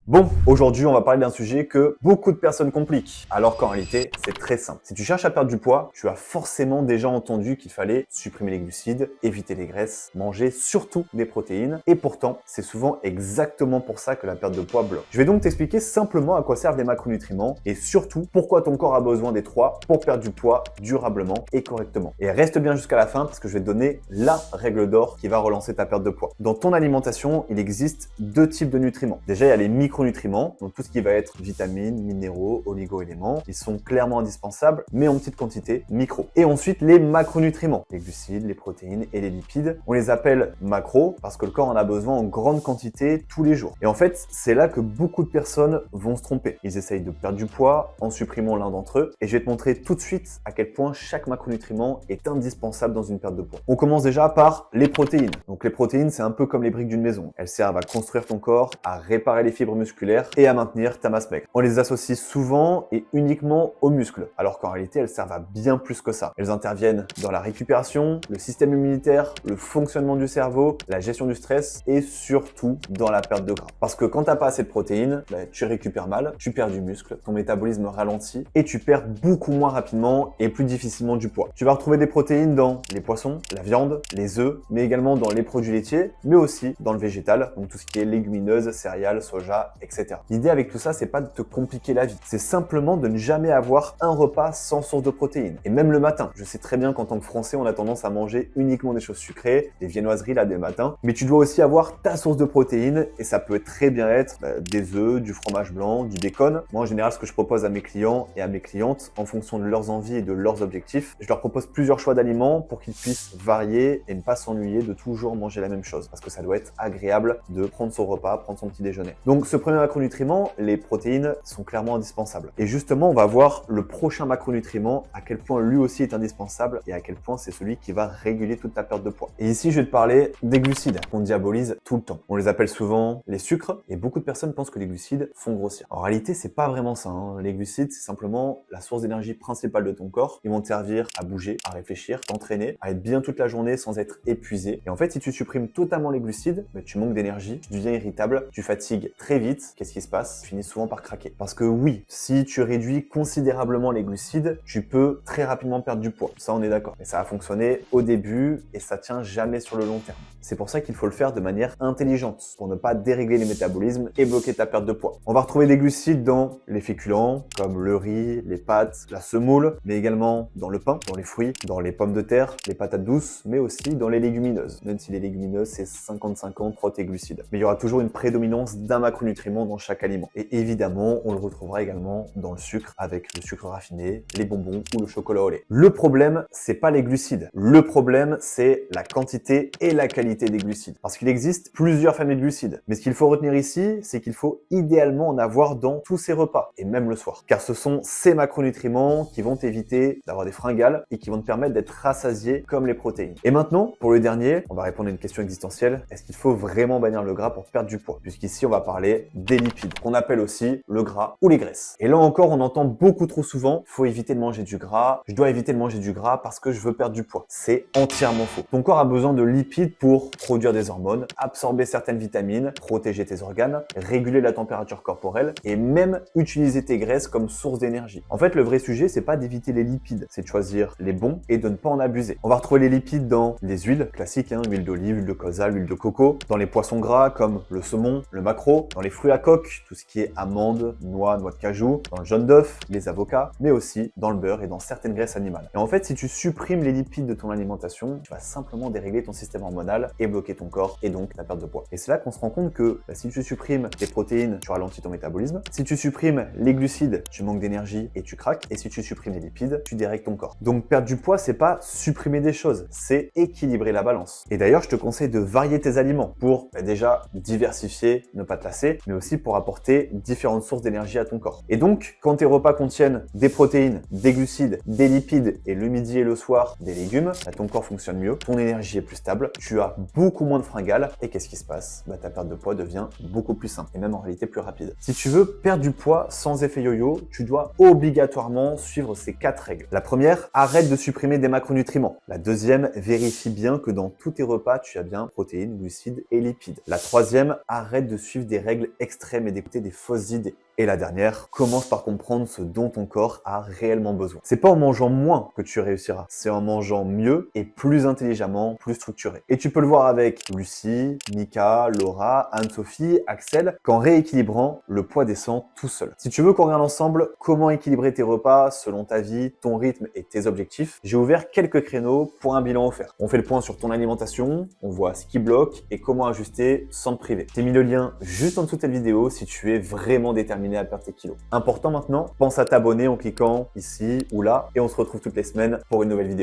Bon, aujourd'hui, on va parler d'un sujet que beaucoup de personnes compliquent, alors qu'en réalité, c'est très simple. Si tu cherches à perdre du poids, tu as forcément déjà entendu qu'il fallait supprimer les glucides, éviter les graisses, manger surtout des protéines, et pourtant, c'est souvent exactement pour ça que la perte de poids bloque. Je vais donc t'expliquer simplement à quoi servent les macronutriments, et surtout, pourquoi ton corps a besoin des trois pour perdre du poids durablement et correctement. Et reste bien jusqu'à la fin, parce que je vais te donner la règle d'or qui va relancer ta perte de poids. Dans ton alimentation, il existe deux types de nutriments. Déjà, il y a les micronutriments, donc tout ce qui va être vitamines, minéraux, oligo-éléments. Ils sont clairement indispensables, mais en petite quantité, micro. Et ensuite, les macronutriments, les glucides, les protéines et les lipides. On les appelle macros parce que le corps en a besoin en grande quantité tous les jours. Et en fait, c'est là que beaucoup de personnes vont se tromper. Ils essayent de perdre du poids en supprimant l'un d'entre eux. Et je vais te montrer tout de suite à quel point chaque macronutriment est indispensable dans une perte de poids. On commence déjà par les protéines. Donc les protéines, c'est un peu comme les briques d'une maison. Elles servent à construire ton corps, à réparer les fibres musculaires et à maintenir ta masse maigre. On les associe souvent et uniquement aux muscles, alors qu'en réalité, elles servent à bien plus que ça. Elles interviennent dans la récupération, le système immunitaire, le fonctionnement du cerveau, la gestion du stress et surtout dans la perte de gras. Parce que quand t'as pas assez de protéines, tu récupères mal, tu perds du muscle, ton métabolisme ralentit et tu perds beaucoup moins rapidement et plus difficilement du poids. Tu vas retrouver des protéines dans les poissons, la viande, les œufs, mais également dans les produits laitiers, mais aussi dans le végétal, donc tout ce qui est légumineuses, céréales, soja, etc. L'idée avec tout ça, c'est pas de te compliquer la vie, c'est simplement de ne jamais avoir un repas sans source de protéines. Et même le matin, je sais très bien qu'en tant que Français, on a tendance à manger uniquement des choses sucrées, des viennoiseries là dès le matin, mais tu dois aussi avoir ta source de protéines et ça peut très bien être des œufs, du fromage blanc, du bacon. Moi en général, ce que je propose à mes clients et à mes clientes, en fonction de leurs envies et de leurs objectifs, je leur propose plusieurs choix d'aliments pour qu'ils puissent varier et ne pas s'ennuyer de toujours manger la même chose, parce que ça doit être agréable de prendre son repas, prendre son petit déjeuner. Donc ce premier macronutriments, les protéines, sont clairement indispensables. Et justement, on va voir le prochain macronutriment, à quel point lui aussi est indispensable et à quel point c'est celui qui va réguler toute ta perte de poids. Et ici, je vais te parler des glucides qu'on diabolise tout le temps. On les appelle souvent les sucres et beaucoup de personnes pensent que les glucides font grossir. En réalité, c'est pas vraiment ça, hein. Les glucides, c'est simplement la source d'énergie principale de ton corps. Ils vont te servir à bouger, à réfléchir, t'entraîner, à être bien toute la journée sans être épuisé. Et en fait, si tu supprimes totalement les glucides, tu manques d'énergie, tu deviens irritable, tu fatigues très vite. Qu'est-ce qui se passe? Tu finis souvent par craquer. Parce que oui, si tu réduis considérablement les glucides, tu peux très rapidement perdre du poids. Ça, on est d'accord. Mais ça va fonctionner au début et ça tient jamais sur le long terme. C'est pour ça qu'il faut le faire de manière intelligente pour ne pas dérégler les métabolismes et bloquer ta perte de poids. On va retrouver des glucides dans les féculents, comme le riz, les pâtes, la semoule, mais également dans le pain, dans les fruits, dans les pommes de terre, les patates douces, mais aussi dans les légumineuses. Même si les légumineuses, c'est 50-50 protéines et glucides. Mais il y aura toujours une prédominance d'un macronutriment dans chaque aliment. Et évidemment, on le retrouvera également dans le sucre avec le sucre raffiné, les bonbons ou le chocolat au lait. Le problème, c'est pas les glucides. Le problème, c'est la quantité et la qualité des glucides. Parce qu'il existe plusieurs familles de glucides. Mais ce qu'il faut retenir ici, c'est qu'il faut idéalement en avoir dans tous ses repas, et même le soir. Car ce sont ces macronutriments qui vont t'éviter d'avoir des fringales et qui vont te permettre d'être rassasié comme les protéines. Et maintenant, pour le dernier, on va répondre à une question existentielle. Est-ce qu'il faut vraiment bannir le gras pour perdre du poids? Puisqu'ici, on va parler des lipides, qu'on appelle aussi le gras ou les graisses. Et là encore, on entend beaucoup trop souvent, faut éviter de manger du gras, je dois éviter de manger du gras parce que je veux perdre du poids. C'est entièrement faux. Ton corps a besoin de lipides pour produire des hormones, absorber certaines vitamines, protéger tes organes, réguler la température corporelle et même utiliser tes graisses comme source d'énergie. En fait, le vrai sujet, c'est pas d'éviter les lipides, c'est de choisir les bons et de ne pas en abuser. On va retrouver les lipides dans les huiles classiques, huile d'olive, huile de colza, huile de coco, dans les poissons gras comme le saumon, le maquereau, dans les fruits à coque, tout ce qui est amandes, noix de cajou, dans le jaune d'œuf, les avocats, mais aussi dans le beurre et dans certaines graisses animales. Et en fait, si tu supprimes les lipides de ton alimentation, tu vas simplement dérégler ton système hormonal et bloquer ton corps et donc ta perte de poids. Et c'est là qu'on se rend compte que si tu supprimes les protéines, tu ralentis ton métabolisme. Si tu supprimes les glucides, tu manques d'énergie et tu craques. Et si tu supprimes les lipides, tu dérègles ton corps. Donc perdre du poids, c'est pas supprimer des choses, c'est équilibrer la balance. Et d'ailleurs, je te conseille de varier tes aliments pour déjà diversifier, ne pas te lasser, mais aussi pour apporter différentes sources d'énergie à ton corps. Et donc, quand tes repas contiennent des protéines, des glucides, des lipides et le midi et le soir des légumes, ton corps fonctionne mieux, ton énergie est plus stable, tu as beaucoup moins de fringales et qu'est-ce qui se passe? Ta perte de poids devient beaucoup plus simple et même en réalité plus rapide. Si tu veux perdre du poids sans effet yo-yo, tu dois obligatoirement suivre ces 4 règles. La première, arrête de supprimer des macronutriments. La deuxième, vérifie bien que dans tous tes repas, tu as bien protéines, glucides et lipides. La troisième, arrête de suivre des règles extrêmes et d'écouter des fausses idées. Et la dernière, commence par comprendre ce dont ton corps a réellement besoin. C'est pas en mangeant moins que tu réussiras, c'est en mangeant mieux et plus intelligemment, plus structuré. Et tu peux le voir avec Lucie, Mika, Laura, Anne-Sophie, Axel, qu'en rééquilibrant, le poids descend tout seul. Si tu veux qu'on regarde ensemble comment équilibrer tes repas selon ta vie, ton rythme et tes objectifs, j'ai ouvert quelques créneaux pour un bilan offert. On fait le point sur ton alimentation, on voit ce qui bloque et comment ajuster sans te priver. J'ai mis le lien juste en dessous de cette vidéo si tu es vraiment déterminé à perdre tes kilos. Important maintenant, pense à t'abonner en cliquant ici ou là et on se retrouve toutes les semaines pour une nouvelle vidéo.